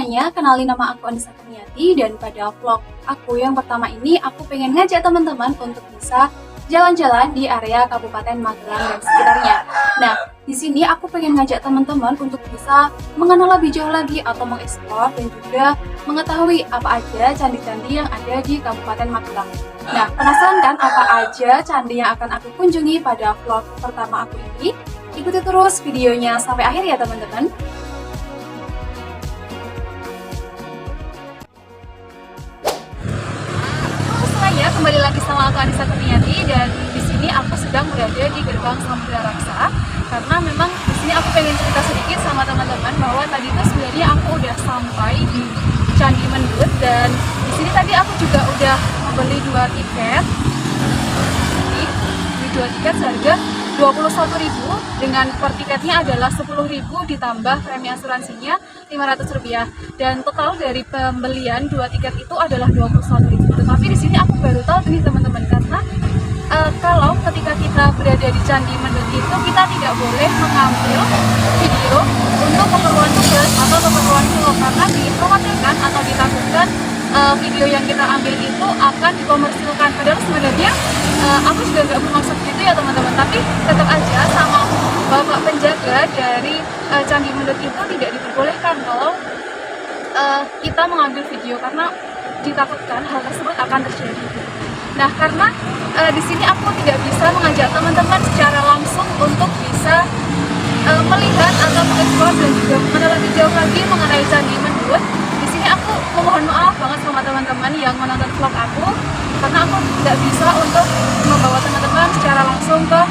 semuanya, kenalin nama aku Anissa Kurniati dan pada vlog aku yang pertama ini aku pengen ngajak teman-teman untuk bisa jalan-jalan di area Kabupaten Magelang dan sekitarnya. Nah, di sini aku pengen ngajak teman-teman untuk bisa mengenal lebih jauh lagi atau mengeksplor dan juga mengetahui apa aja candi-candi yang ada di Kabupaten Magelang. Nah, penasaran kan apa aja candi yang akan aku kunjungi pada vlog pertama aku ini? Ikuti terus videonya sampai akhir ya teman-teman. Kembali lagi sama aku Anissa Kurniati dan di sini aku sedang berada di Gerbang Samudra Raksa karena memang di sini aku pengen cerita sedikit sama teman-teman bahwa tadi itu sebenarnya aku udah sampai di Candi Mendut dan di sini tadi aku juga udah membeli 2 tiket. Di 2 tiket seharga 21.000 dengan per tiketnya adalah 10.000 ditambah premi asuransinya Rp500 dan total dari pembelian 2 tiket itu adalah 21.000. Tetapi di sini aku baru tahu nih teman-teman karena kalau ketika kita berada di Candi Mendut itu kita tidak boleh mengambil video untuk keperluan tugas atau keperluan vlog karena dikhawatirkan atau ditakutkan video yang kita ambil itu akan dikomersilkan. Padahal sebenarnya aku juga nggak bermaksud gitu ya teman-teman, tapi tetap aja sama bapak penjaga dari Candi Mendut itu tidak diperbolehkan kalau kita mengambil video karena ditakutkan hal tersebut akan terjadi. Nah, karena di sini aku tidak bisa mengajak teman-teman secara langsung untuk bisa melihat atau mengeksplor dan juga mengenal lebih jauh lagi mengenai Candi Mendut. Di sini aku memohon maaf banget sama teman-teman yang menonton vlog aku karena aku tidak bisa untuk membawa teman-teman secara langsung ke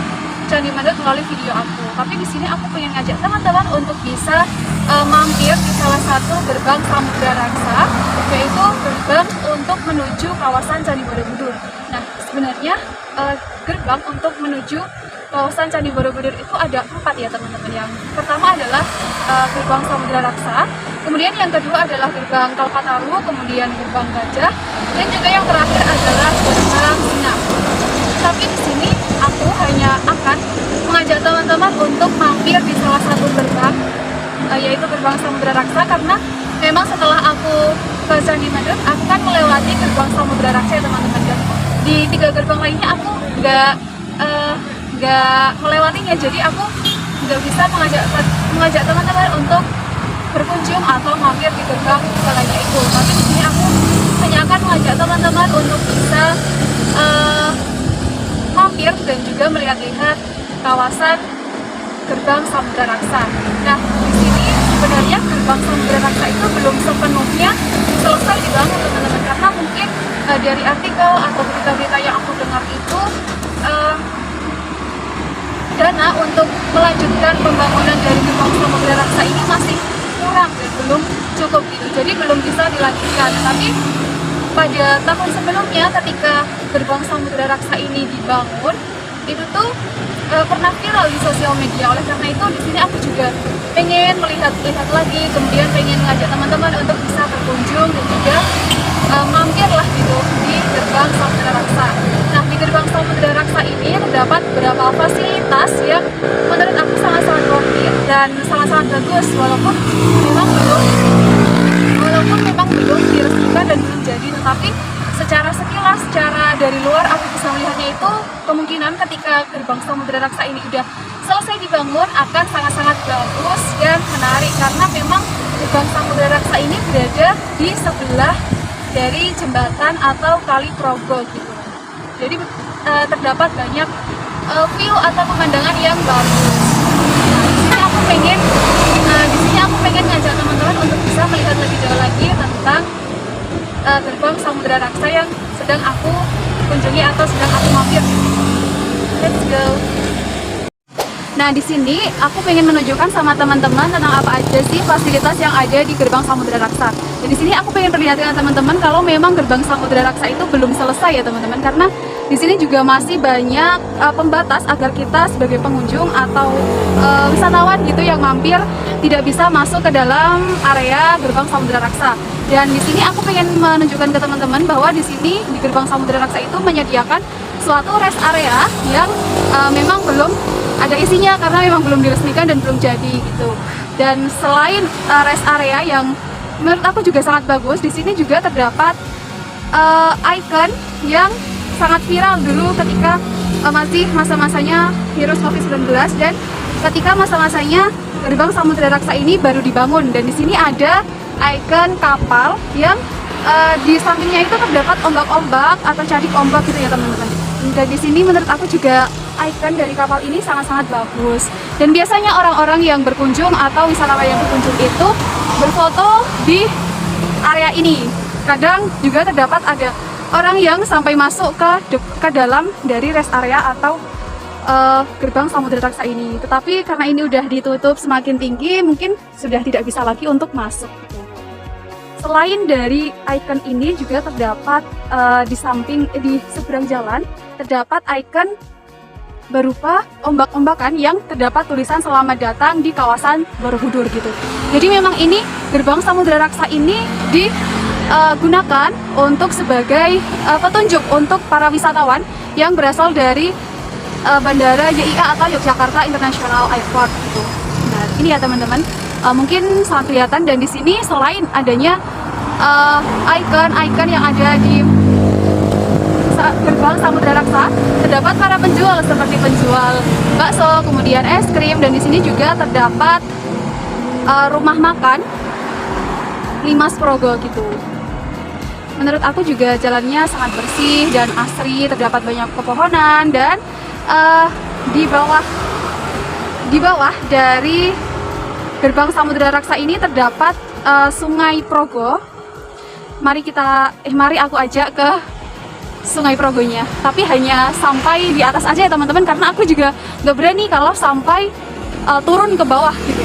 Candi Mendut melalui video aku. Tapi di sini aku pengen ngajak teman-teman untuk bisa mampir di salah satu gerbang Samudra Raksa, yaitu gerbang untuk menuju kawasan Candi Borobudur. Nah, sebenarnya gerbang untuk menuju kawasan Candi Borobudur itu ada 4 ya teman-teman. Yang pertama adalah gerbang Samudra Raksa, kemudian yang kedua adalah gerbang Kalpataru, kemudian gerbang Gajah, dan juga yang terakhir adalah gerbang Singa. Tapi di sini aku hanya akan mengajak teman-teman untuk mampir di salah satu gerbang, yaitu gerbang Samudra Raksa, karena memang setelah aku ke Candi Mendut aku kan melewati gerbang Samudra Raksa ya teman-teman. Dan di 3 gerbang lainnya aku nggak melewatinya, jadi aku nggak bisa mengajak teman-teman untuk berkunjung atau mampir di gerbang lainnya itu. Tapi di sini aku hanya akan mengajak teman-teman untuk bisa mampir dan juga melihat-lihat kawasan gerbang Samudra Raksa. Nah, di sini sebenarnya gerbang Samudra Raksa itu belum sepenuhnya selesai dibangun teman-teman, karena mungkin dari artikel atau berita-berita yang aku dengar itu dana untuk melanjutkan pembangunan dari gerbang Samudra Raksa ini masih kurang dan belum cukup gitu, jadi belum bisa dilanjutkan. Tapi pada tahun sebelumnya ketika gerbang Samudra Raksa ini dibangun itu tuh pernah viral di sosial media. Oleh karena itu di sini aku juga pengen melihat lagi, kemudian pengen ngajak teman-teman untuk bisa berkunjung dan juga mampir lah gitu di gerbang Samudra Raksa. Nah, di gerbang Samudra Raksa ini terdapat beberapa fasilitas yang menurut aku sangat-sangat worth it dan sangat-sangat bagus walaupun memang belum diresmikan dan belum jadi, tetapi secara sekilas, secara dari luar aku bisa melihatnya itu kemungkinan ketika gerbang Samudra Raksa ini udah selesai dibangun akan sangat-sangat bagus dan menarik karena memang gerbang Samudra Raksa ini berada di sebelah dari jembatan atau Kali Progo gitu. Jadi terdapat banyak view atau pemandangan yang bagus. Di sini aku pengen ngajak teman-teman untuk bisa melihat lebih jauh lagi tentang gerbang Samudra Raksa yang sedang aku kunjungi atau sedang aku mampir. Let's go. Nah, di sini aku pengen menunjukkan sama teman-teman tentang apa aja sih fasilitas yang ada di gerbang Samudra Raksa. Dan di sini aku pengen perlihatkan teman-teman kalau memang gerbang Samudra Raksa itu belum selesai ya teman-teman, karena di sini juga masih banyak pembatas agar kita sebagai pengunjung atau wisatawan gitu yang mampir tidak bisa masuk ke dalam area gerbang Samudra Raksa. Dan di sini aku pengen menunjukkan ke teman-teman bahwa di sini di gerbang Samudra Raksa itu menyediakan suatu rest area yang memang belum ada isinya karena memang belum diresmikan dan belum jadi gitu. Dan selain rest area yang menurut aku juga sangat bagus. Di sini juga terdapat icon yang sangat viral dulu ketika masih masa-masanya virus COVID-19 dan ketika masa-masanya gerbang Samudra Raksa ini baru dibangun. Dan di sini ada icon kapal yang di sampingnya itu terdapat ombak-ombak atau cadik ombak gitu ya teman-teman. Dan di sini menurut aku juga icon dari kapal ini sangat-sangat bagus. Dan biasanya orang-orang yang berkunjung atau wisatawan yang berkunjung itu berfoto di area ini. Kadang juga terdapat ada orang yang sampai masuk ke dalam dari rest area atau gerbang Samudra Raksa ini. Tetapi karena ini udah ditutup semakin tinggi, mungkin sudah tidak bisa lagi untuk masuk. Selain dari icon ini juga terdapat di seberang jalan terdapat icon berupa ombak-ombakan yang terdapat tulisan selamat datang di kawasan Borobudur gitu. Jadi memang ini gerbang Samudra Raksa ini digunakan untuk sebagai petunjuk untuk para wisatawan yang berasal dari Bandara YIA atau Yogyakarta International Airport gitu. Nah, ini ya teman-teman. Mungkin sangat kelihatan, dan di sini selain adanya icon-icon yang ada di gerbang Samudra Raksa, terdapat para penjual seperti penjual bakso, kemudian es krim, dan di sini juga terdapat rumah makan Limas Progo gitu. Menurut aku juga jalannya sangat bersih dan asri, terdapat banyak pepohonan, dan di bawah dari gerbang Samudra Raksa ini terdapat Sungai Progo. Mari aku ajak ke Sungai Progonya. Tapi hanya sampai di atas aja ya teman-teman, karena aku juga nggak berani kalau sampai turun ke bawah gitu.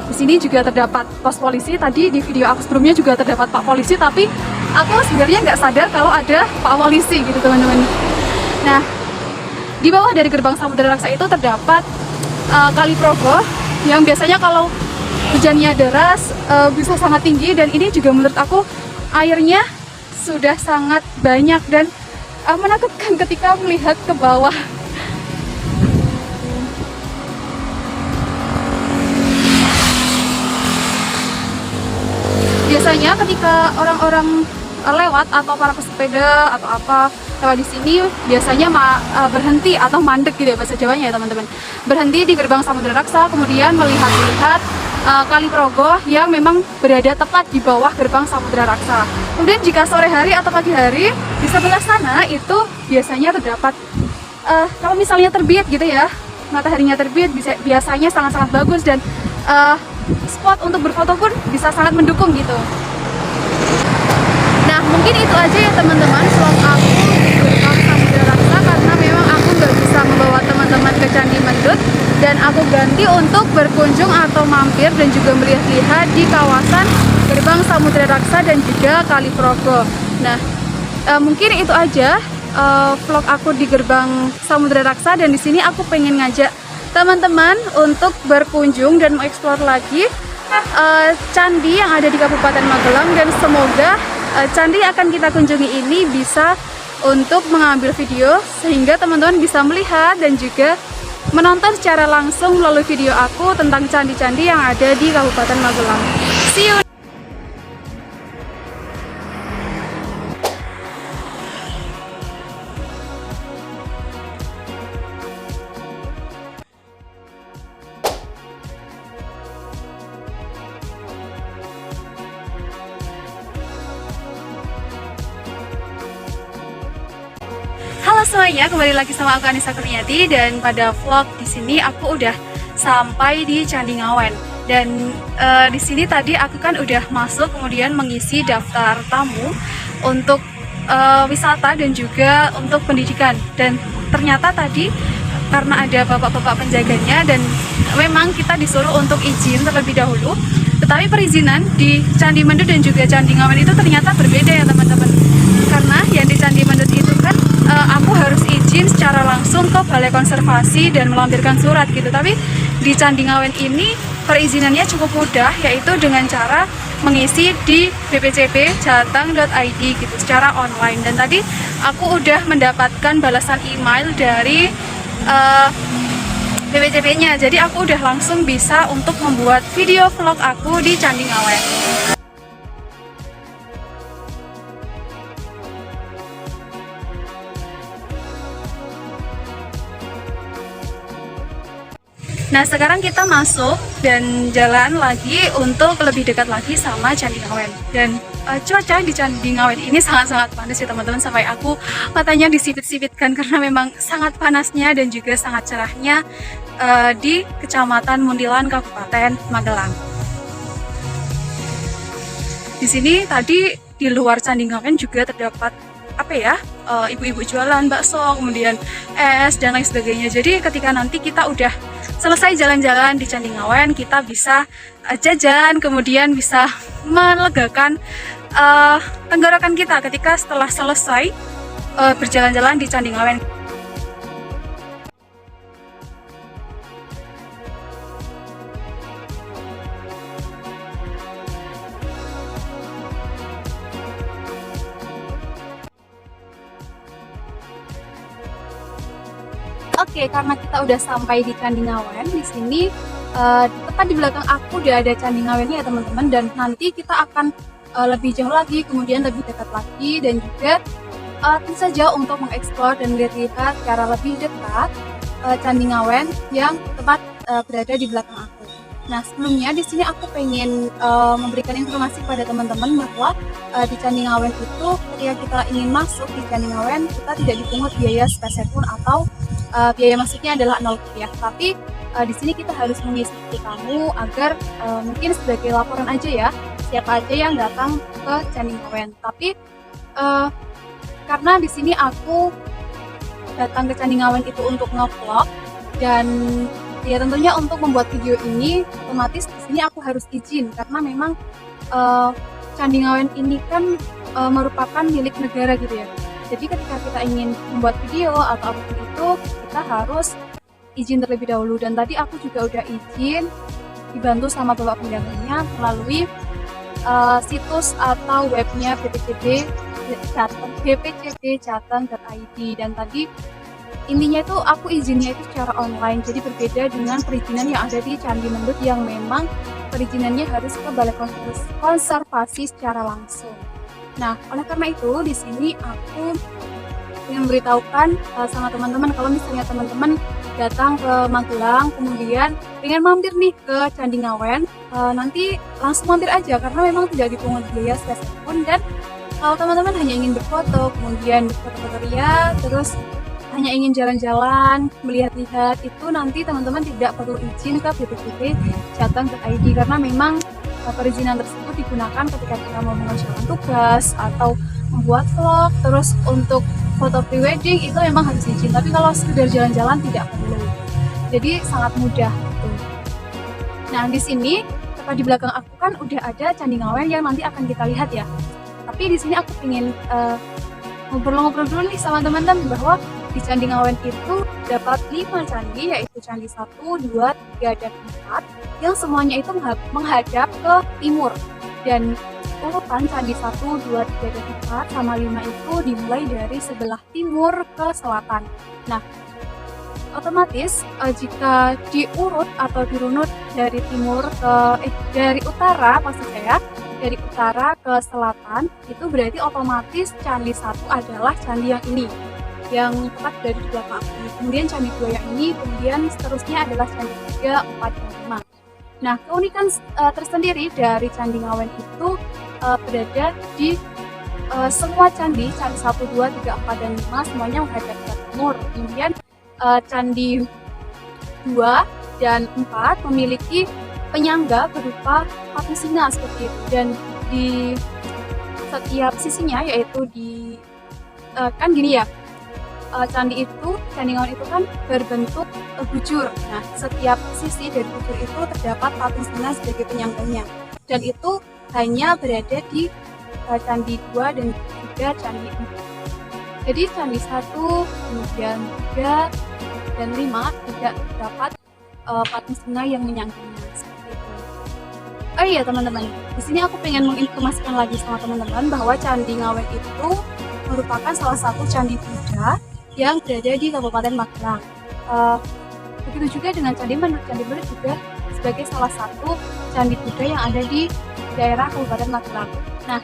Di sini juga terdapat pos polisi. Tadi di video aku sebelumnya juga terdapat Pak Polisi, tapi aku sebenarnya nggak sadar kalau ada Pak Polisi gitu teman-teman. Nah, di bawah dari gerbang Samudra Raksa itu terdapat Kali Progo yang biasanya kalau hujannya deras bisa sangat tinggi, dan ini juga menurut aku airnya sudah sangat banyak dan menakutkan ketika melihat ke bawah. Biasanya ketika orang-orang lewat atau para pesepeda atau apa lewat di sini, biasanya berhenti atau mandek gitu ya bahasa Jawanya ya teman-teman. Berhenti di gerbang Samudra Raksa, kemudian melihat-lihat Kali Progo yang memang berada tepat di bawah gerbang Samudra Raksa. Kemudian jika sore hari atau pagi hari di sebelah sana itu biasanya terdapat kalau misalnya terbit gitu ya, mataharinya terbit biasanya sangat-sangat bagus, dan spot untuk berfoto pun bisa sangat mendukung gitu. Nah, mungkin itu aja ya teman-teman vlog aku di gerbang Samudra Raksa, karena memang aku nggak bisa membawa teman-teman ke Candi Mendut, dan aku ganti untuk berkunjung atau mampir dan juga melihat-lihat di kawasan gerbang Samudra Raksa dan juga Kali Progo. Nah, mungkin itu aja vlog aku di gerbang Samudra Raksa, dan di sini aku pengen ngajak teman-teman untuk berkunjung dan mengeksplor lagi candi yang ada di Kabupaten Magelang, dan semoga candi yang akan kita kunjungi ini bisa untuk mengambil video sehingga teman-teman bisa melihat dan juga menonton secara langsung melalui video aku tentang candi-candi yang ada di Kabupaten Magelang. See you! Halo semuanya, kembali lagi sama aku Anissa Kurniati, dan pada vlog di sini aku udah sampai di Candi Ngawen. Dan di sini tadi aku kan udah masuk, kemudian mengisi daftar tamu untuk wisata dan juga untuk pendidikan. Dan ternyata tadi karena ada bapak-bapak penjaganya, dan memang kita disuruh untuk izin terlebih dahulu. Tetapi perizinan di Candi Mendut dan juga Candi Ngawen itu ternyata berbeda ya teman-teman. Karena yang di Candi Mendut itu kan aku harus izin secara langsung ke Balai Konservasi dan melampirkan surat gitu. Tapi di Candi Ngawen ini perizinannya cukup mudah, yaitu dengan cara mengisi di bpcp.jateng.id gitu secara online. Dan tadi aku udah mendapatkan balasan email dari BPJP-nya. Jadi aku udah langsung bisa untuk membuat video vlog aku di Candi Ngawen. Nah, sekarang kita masuk dan jalan lagi untuk lebih dekat lagi sama Candi Ngawen. Dan cuaca di Candi Ngawen ini sangat-sangat panas ya teman-teman, sampai aku matanya disipit-sipitkan karena memang sangat panasnya dan juga sangat cerahnya di Kecamatan Muntilan, Kabupaten Magelang. Di sini tadi di luar Candi Ngawen juga terdapat apa ya, ibu-ibu jualan bakso, kemudian es dan lain sebagainya. Jadi ketika nanti kita udah selesai jalan-jalan di Candi Ngawen, kita bisa jajan, kemudian bisa melegakan tenggorokan kita ketika setelah selesai berjalan-jalan di Candi Ngawen. Oke, karena kita udah sampai di Candi Ngawen, di sini tepat di belakang aku udah ada Candi Ngawennya ya teman-teman, dan nanti kita akan lebih jauh lagi, kemudian lebih dekat lagi, dan juga tentu saja untuk mengeksplor dan melihat secara lebih dekat Candi Ngawen yang tepat berada di belakang aku. Nah, sebelumnya di sini aku pengen memberikan informasi kepada teman-teman bahwa di Candi Ngawen itu ketika kita ingin masuk di Candi Ngawen, kita tidak dipungut biaya sepeserpun atau biaya masuknya adalah 0 rupiah. Tapi di sini kita harus mengisi kamu agar mungkin sebagai laporan aja ya, siapa aja yang datang ke Candi Ngawen. Tapi karena di sini aku datang ke Candi Ngawen itu untuk nge-vlog, dan ya tentunya untuk membuat video ini otomatis di sini aku harus izin karena memang Candi Ngawen ini kan merupakan milik negara gitu ya. Jadi ketika kita ingin membuat video atau apapun itu, kita harus izin terlebih dahulu. Dan tadi aku juga udah izin, dibantu sama bapak pendagangnya melalui situs atau webnya bpcb.jateng.id. Dan tadi intinya itu aku izinnya itu secara online, jadi berbeda dengan perizinan yang ada di Candi Mendut yang memang perizinannya harus ke Balai Konservasi secara langsung. Nah, oleh karena itu di sini aku ingin memberitahukan sama teman-teman kalau misalnya teman-teman datang ke Magelang kemudian ingin mampir nih ke Candi Ngawen, nanti langsung mampir aja karena memang tidak dipungut biaya sepeserpun. Dan kalau teman-teman hanya ingin berfoto, kemudian berfoto-foto ria, terus hanya ingin jalan-jalan, melihat-lihat, itu nanti teman-teman tidak perlu izin ke bpcb.jateng.id karena memang perizinan tersebut digunakan ketika kita mau mengerjakan tugas atau membuat vlog. Terus untuk foto prewedding itu memang harus izin, tapi kalau sekedar jalan-jalan tidak perlu. Jadi sangat mudah gitu. Nah, di sini tepat di belakang aku kan udah ada Candi Ngawen yang nanti akan kita lihat ya. Tapi di sini aku ingin ngobrol-ngobrol dulu nih sama teman-teman bahwa di Candi Ngawen itu dapat 5 candi, yaitu Candi 1, 2, 3, dan 4 yang semuanya itu menghadap ke timur. Dan urutan Candi 1, 2, 3, dan 4 sama 5 itu dimulai dari sebelah timur ke selatan. Nah, otomatis jika diurut atau dirunut dari timur ke dari utara maksud saya, dari utara ke selatan, itu berarti otomatis Candi 1 adalah candi yang ini, yang tepat dari di belakang aku. Kemudian Candi 2 yang ini, kemudian seterusnya adalah Candi 3, 4, dan 5. Nah, keunikan tersendiri dari Candi Ngawen itu berada di semua candi 1, 2, 3, 4, dan 5 semuanya menghadap ke timur. Kemudian Candi 2 dan 4 memiliki penyangga berupa patung singa seperti itu, dan di setiap sisinya, yaitu di kan gini ya, Candi Ngawen itu kan berbentuk bujur. Nah, setiap sisi dari bujur itu terdapat patung singa sebagai penyangganya, dan itu hanya berada di Candi 2 dan 3, Candi 4. Jadi Candi 1, kemudian 3, dan 5 tidak terdapat patung singa yang menyangganya seperti itu. Oh iya teman-teman, di sini aku pengen menginformasikan lagi sama teman-teman bahwa Candi Ngawen itu merupakan salah satu candi Buddha yang berada di Kabupaten Magelang. Begitu juga dengan Candi Mendut. Candi Mendut juga sebagai salah satu candi Buddha yang ada di daerah Kabupaten Magelang. Nah,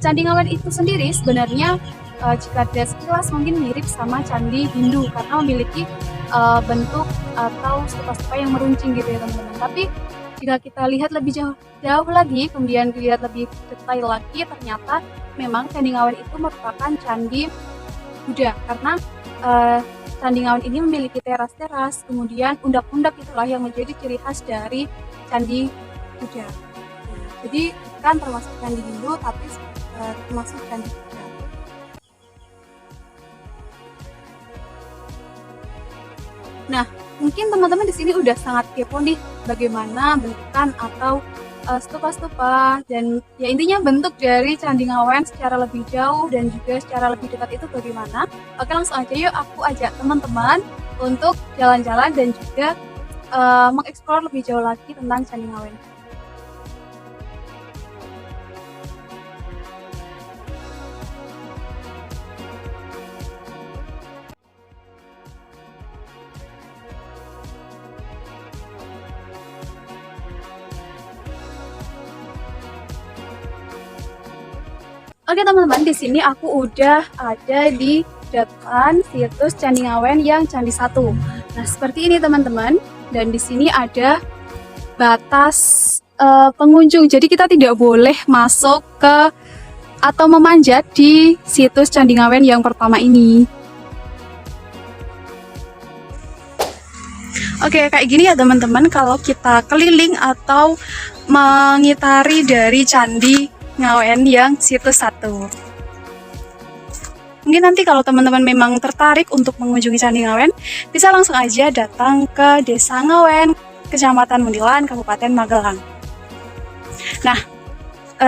Candi Ngawen itu sendiri sebenarnya jika dari sekilas mungkin mirip sama candi Hindu karena memiliki bentuk atau stupa-stupa yang meruncing gitu ya teman-teman. Tapi jika kita lihat lebih jauh lagi, kemudian dilihat lebih detail lagi, ternyata memang Candi Ngawen itu merupakan candi Buddha karena Candi Ngawen ini memiliki teras-teras, kemudian undak-undak itulah yang menjadi ciri khas dari candi Buddha. Jadi kan termasuk candi Hindu tapi termasuk candi Buddha. Nah, mungkin teman-teman di sini udah sangat kepo nih bagaimana bentukan atau stupa-stupa dan ya intinya bentuk dari Candi Ngawen secara lebih jauh dan juga secara lebih dekat itu bagaimana. Oke, langsung aja yuk aku ajak teman-teman untuk jalan-jalan dan juga mengeksplor lebih jauh lagi tentang Candi Ngawen. Oke teman-teman, di sini aku udah ada di depan situs Candi Ngawen yang Candi 1. Nah, seperti ini teman-teman. Dan di sini ada batas pengunjung. Jadi kita tidak boleh masuk ke atau memanjat di situs Candi Ngawen yang pertama ini. Oke, kayak gini ya teman-teman kalau kita keliling atau mengitari dari Candi Ngawen yang situs 1. Mungkin nanti kalau teman-teman memang tertarik untuk mengunjungi Candi Ngawen, bisa langsung aja datang ke Desa Ngawen, Kecamatan Muntilan, Kabupaten Magelang. Nah,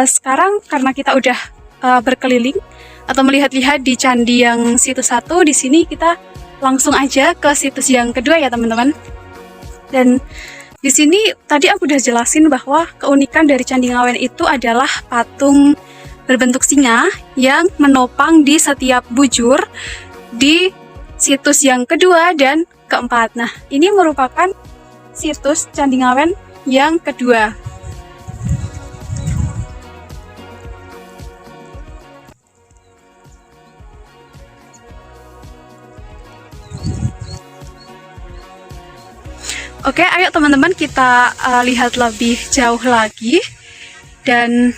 sekarang karena kita udah berkeliling atau melihat-lihat di candi yang situs 1, di sini kita langsung aja ke situs yang kedua ya teman-teman. Dan di sini tadi aku udah jelasin bahwa keunikan dari Candi Ngawen itu adalah patung berbentuk singa yang menopang di setiap bujur di situs yang kedua dan keempat. Nah, ini merupakan situs Candi Ngawen yang kedua. Oke, ayo teman-teman kita lihat lebih jauh lagi. Dan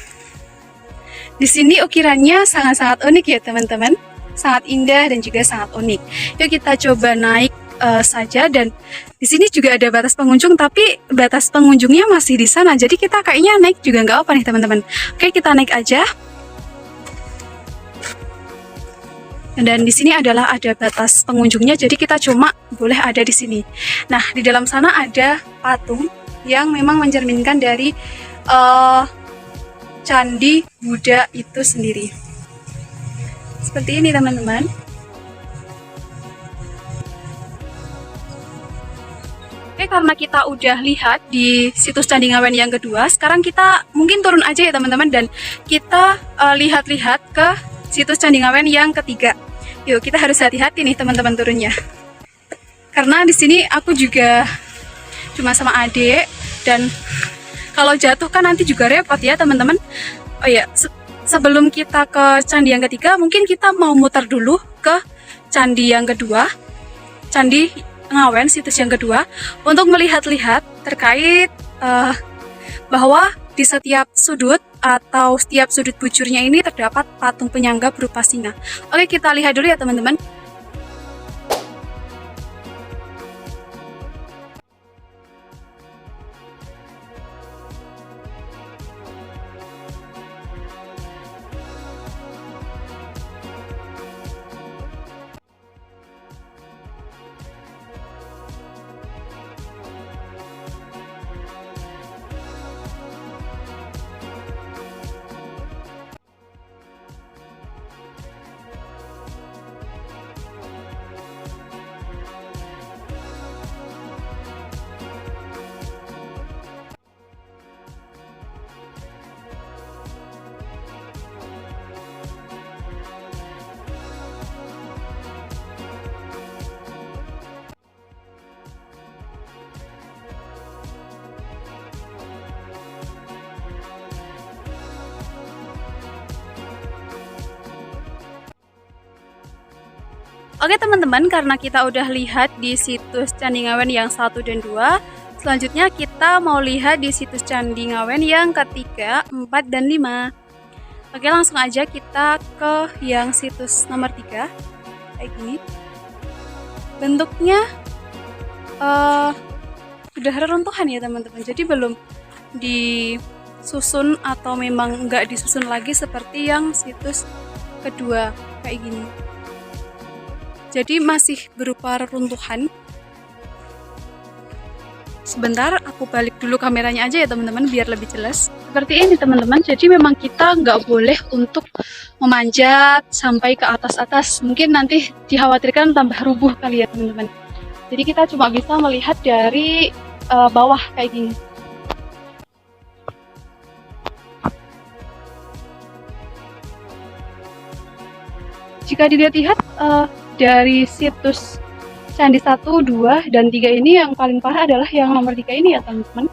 di sini ukirannya sangat-sangat unik ya teman-teman. Sangat indah dan juga sangat unik. Yuk kita coba naik saja. Dan di sini juga ada batas pengunjung, tapi batas pengunjungnya masih di sana. Jadi kita kayaknya naik juga nggak apa nih teman-teman. Oke, kita naik aja. Dan di sini adalah ada batas pengunjungnya, jadi kita cuma boleh ada di sini. Nah, di dalam sana ada patung yang memang mencerminkan dari Candi Buddha itu sendiri. Seperti ini teman-teman. Oke, karena kita udah lihat di situs Candi Ngawen yang kedua, sekarang kita mungkin turun aja ya teman-teman dan kita lihat-lihat ke situs Candi Ngawen yang ketiga. Yuk, kita harus hati-hati nih teman-teman turunnya. Karena di sini aku juga cuma sama adik dan kalau jatuh kan nanti juga repot ya teman-teman. Oh ya, sebelum kita ke candi yang ketiga, mungkin kita mau muter dulu ke candi yang kedua, Candi Ngawen situs yang kedua, untuk melihat-lihat terkait bahwa di setiap sudut atau setiap sudut bujurnya ini terdapat patung penyangga berupa singa. Oke, kita lihat dulu ya teman-teman. Oke teman-teman, karena kita udah lihat di situs Candi Ngawen yang 1 dan 2, selanjutnya kita mau lihat di situs Candi Ngawen yang ketiga, 4 dan 5. Oke, langsung aja kita ke yang situs nomor 3. Kayak gini. Bentuknya udah reruntuhan ya teman-teman. Jadi belum disusun atau memang nggak disusun lagi seperti yang situs kedua kayak gini. Jadi masih berupa reruntuhan. Sebentar, aku balik dulu kameranya aja ya teman-teman biar lebih jelas. Seperti ini teman-teman, jadi memang kita nggak boleh untuk memanjat sampai ke atas-atas. Mungkin nanti dikhawatirkan tambah rubuh kali ya teman-teman. Jadi kita cuma bisa melihat dari bawah kayak gini. Jika dilihat-lihat dari situs Candi 1, 2, dan 3 ini yang paling parah adalah yang nomor 3 ini ya teman-teman.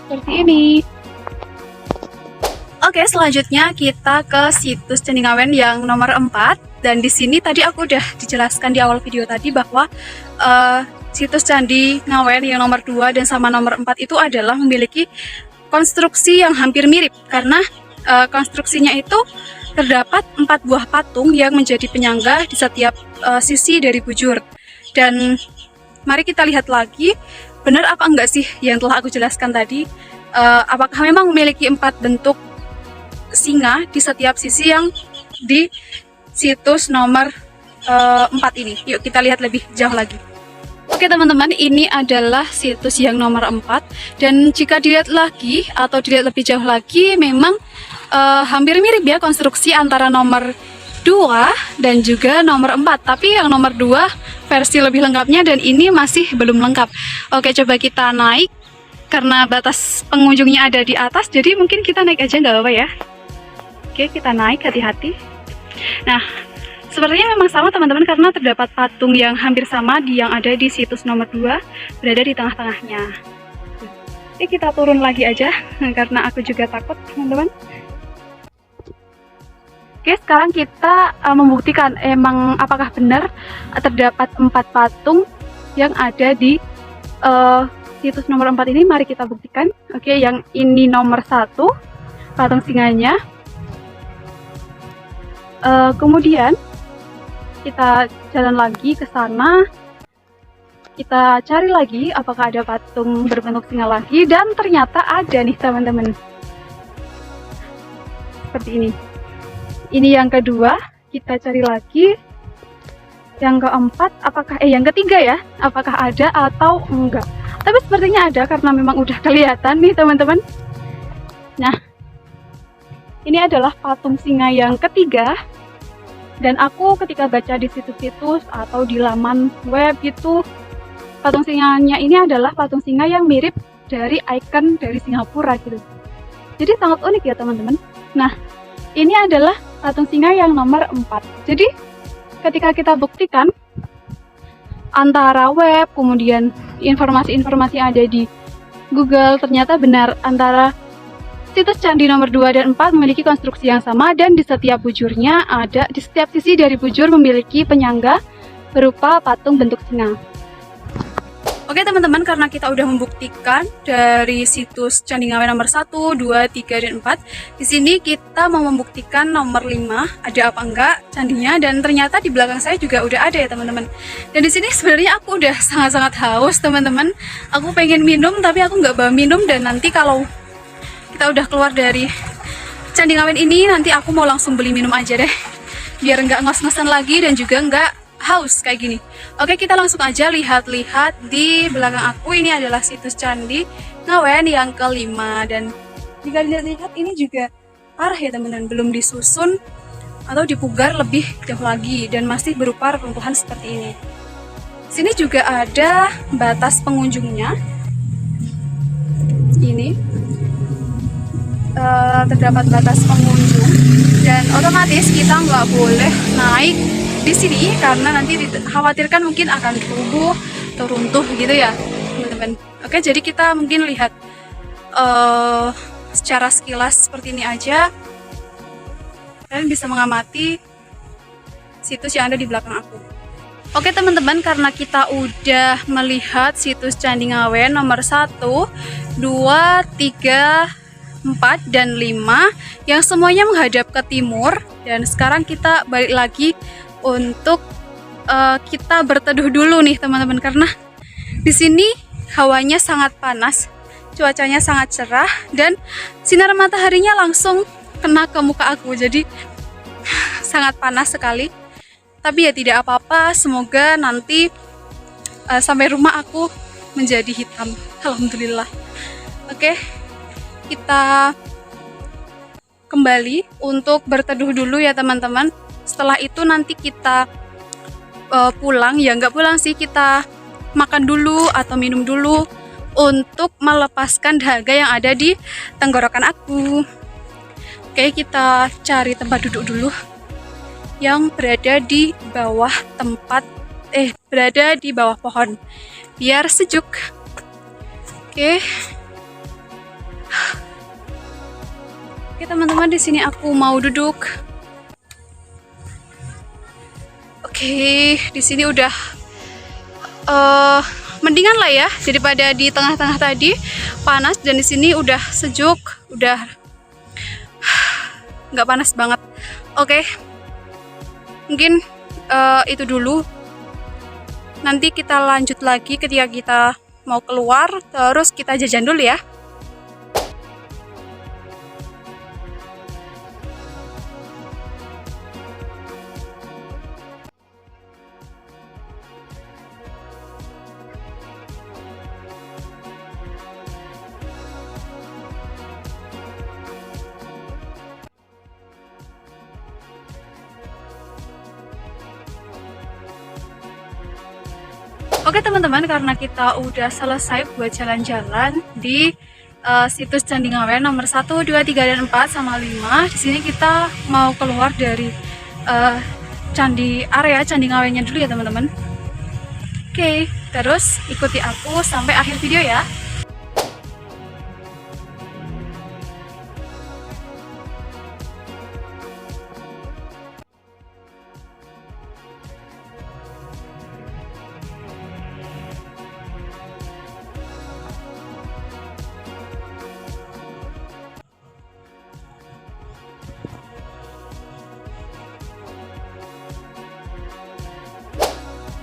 Seperti ini. Oke, selanjutnya kita ke situs Candi Ngawen yang nomor 4. Dan di sini tadi aku udah dijelaskan di awal video tadi bahwa situs Candi Ngawen yang nomor 2 dan sama nomor 4 itu adalah memiliki konstruksi yang hampir mirip. Karena konstruksinya itu terdapat 4 buah patung yang menjadi penyangga di setiap sisi dari bujur. Dan mari kita lihat lagi, benar apa enggak sih yang telah aku jelaskan tadi? Apakah memang memiliki 4 bentuk singa di setiap sisi yang di situs nomor 4 ini? Yuk kita lihat lebih jauh lagi. Oke teman-teman, ini adalah situs yang nomor 4. Dan jika dilihat lagi atau dilihat lebih jauh lagi, memang hampir mirip ya konstruksi antara nomor 2 dan juga nomor 4. Tapi yang nomor 2 versi lebih lengkapnya dan ini masih belum lengkap. Oke, coba kita naik. Karena batas pengunjungnya ada di atas, jadi mungkin kita naik aja nggak apa-apa ya. Oke, kita naik, hati-hati. Nah, sepertinya memang sama teman-teman karena terdapat patung yang hampir sama yang ada di situs nomor 2 berada di tengah-tengahnya. Oke, kita turun lagi aja karena aku juga takut teman-teman. Oke, sekarang kita membuktikan emang apakah benar terdapat 4 patung yang ada di situs nomor 4 ini. Mari kita buktikan. Oke, yang ini nomor 1 patung singanya. Kemudian kita jalan lagi ke sana. Kita cari lagi apakah ada patung berbentuk singa lagi, dan ternyata ada nih teman-teman. Seperti ini. Ini yang kedua, kita cari lagi. Yang keempat, apakah yang ketiga ya, apakah ada atau enggak. Tapi sepertinya ada karena memang udah kelihatan nih teman-teman. Nah, ini adalah patung singa yang ketiga. Dan aku ketika baca di situs-situs atau di laman web itu, patung singanya ini adalah patung singa yang mirip dari ikon dari Singapura gitu. Jadi sangat unik ya teman-teman. Nah, ini adalah patung singa yang nomor 4. Jadi ketika kita buktikan antara web, kemudian informasi-informasi yang ada di Google, ternyata benar antara situs candi nomor 2 dan 4 memiliki konstruksi yang sama, dan di setiap bujurnya ada, di setiap sisi dari bujur memiliki penyangga berupa patung bentuk singa. Oke teman-teman, karena kita udah membuktikan dari situs Candi Ngawen nomor 1, 2, 3, dan 4, di sini kita mau membuktikan nomor 5 ada apa enggak candinya, dan ternyata di belakang saya juga udah ada ya teman-teman. Dan di sini sebenarnya aku udah sangat-sangat haus teman-teman. Aku pengen minum tapi aku nggak bawa minum, dan nanti kalau kita udah keluar dari Candi Ngawen ini, nanti aku mau langsung beli minum aja deh, biar nggak ngos-ngosan lagi dan juga nggak haus kayak gini. Oke, kita langsung aja lihat-lihat di belakang aku. Ini adalah situs Candi Ngawen yang kelima, dan jika dilihat-lihat ini juga parah ya teman-teman, belum disusun atau dipugar lebih jauh lagi dan masih berupa reruntuhan seperti ini. Sini juga ada batas pengunjungnya. Ini terdapat batas pengunjung, dan otomatis kita nggak boleh naik di sini karena nanti dikhawatirkan mungkin akan rubuh atau runtuh gitu ya teman-teman. Oke, jadi kita mungkin lihat secara sekilas seperti ini aja. Kalian bisa mengamati situs yang ada di belakang aku. Oke teman-teman, karena kita udah melihat situs Candi Ngawen nomor 1, 2, 3, 4, dan 5 yang semuanya menghadap ke timur, dan sekarang kita balik lagi untuk kita berteduh dulu nih teman-teman, karena di sini hawanya sangat panas, cuacanya sangat cerah, dan sinar mataharinya langsung kena ke muka aku, jadi sangat panas sekali. Tapi ya tidak apa-apa, semoga nanti sampai rumah aku menjadi hitam. Alhamdulillah. Oke, kita kembali untuk berteduh dulu ya teman-teman. Setelah itu nanti kita pulang, ya nggak pulang sih, kita makan dulu atau minum dulu untuk melepaskan dahaga yang ada di tenggorokan aku. Oke, kita cari tempat duduk dulu yang berada di bawah berada di bawah pohon biar sejuk. Oke teman-teman, di sini aku mau duduk. Oke, di sini udah mendingan lah ya daripada di tengah-tengah tadi panas, dan di sini udah sejuk, udah nggak panas banget. Oke, mungkin itu dulu. Nanti kita lanjut lagi ketika kita mau keluar, terus kita jajan dulu ya. Oke teman-teman, karena kita udah selesai buat jalan-jalan di situs Candi Ngawen nomor 1, 2, 3, dan 4 sama 5. Di sini kita mau keluar dari area Candi Ngawennya dulu ya teman-teman. Oke, terus ikuti aku sampai akhir video ya.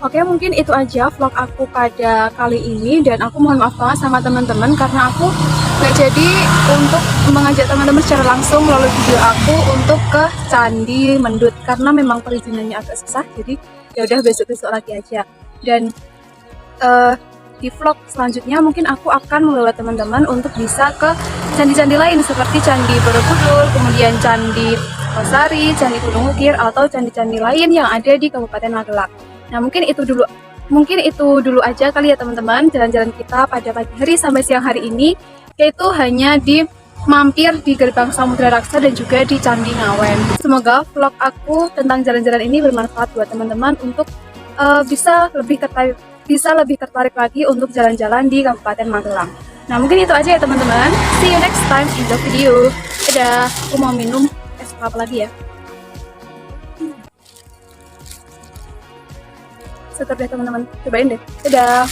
Oke, mungkin itu aja vlog aku pada kali ini, dan aku mohon maaf banget sama teman-teman karena aku nggak jadi untuk mengajak teman-teman secara langsung melalui video aku untuk ke Candi Mendut karena memang perizinannya agak susah. Jadi ya udah besok-besok lagi aja. Dan di vlog selanjutnya mungkin aku akan membawa teman-teman untuk bisa ke candi-candi lain seperti Candi Borobudur, kemudian Candi Losari, Candi Gunung Ukir, atau candi-candi lain yang ada di Kabupaten Magelang. Nah, mungkin itu dulu aja kali ya teman-teman, jalan-jalan kita pada pagi hari sampai siang hari ini, yaitu hanya di mampir di Gerbang Samudra Raksa dan juga di Candi Ngawen. Semoga vlog aku tentang jalan-jalan ini bermanfaat buat teman-teman untuk bisa lebih tertarik lagi untuk jalan-jalan di Kabupaten Magelang. Nah, mungkin itu aja ya teman-teman. See you next time in the video. Dadah, aku mau minum es apa lagi ya. Seger deh teman-teman, cobain deh. Dadah.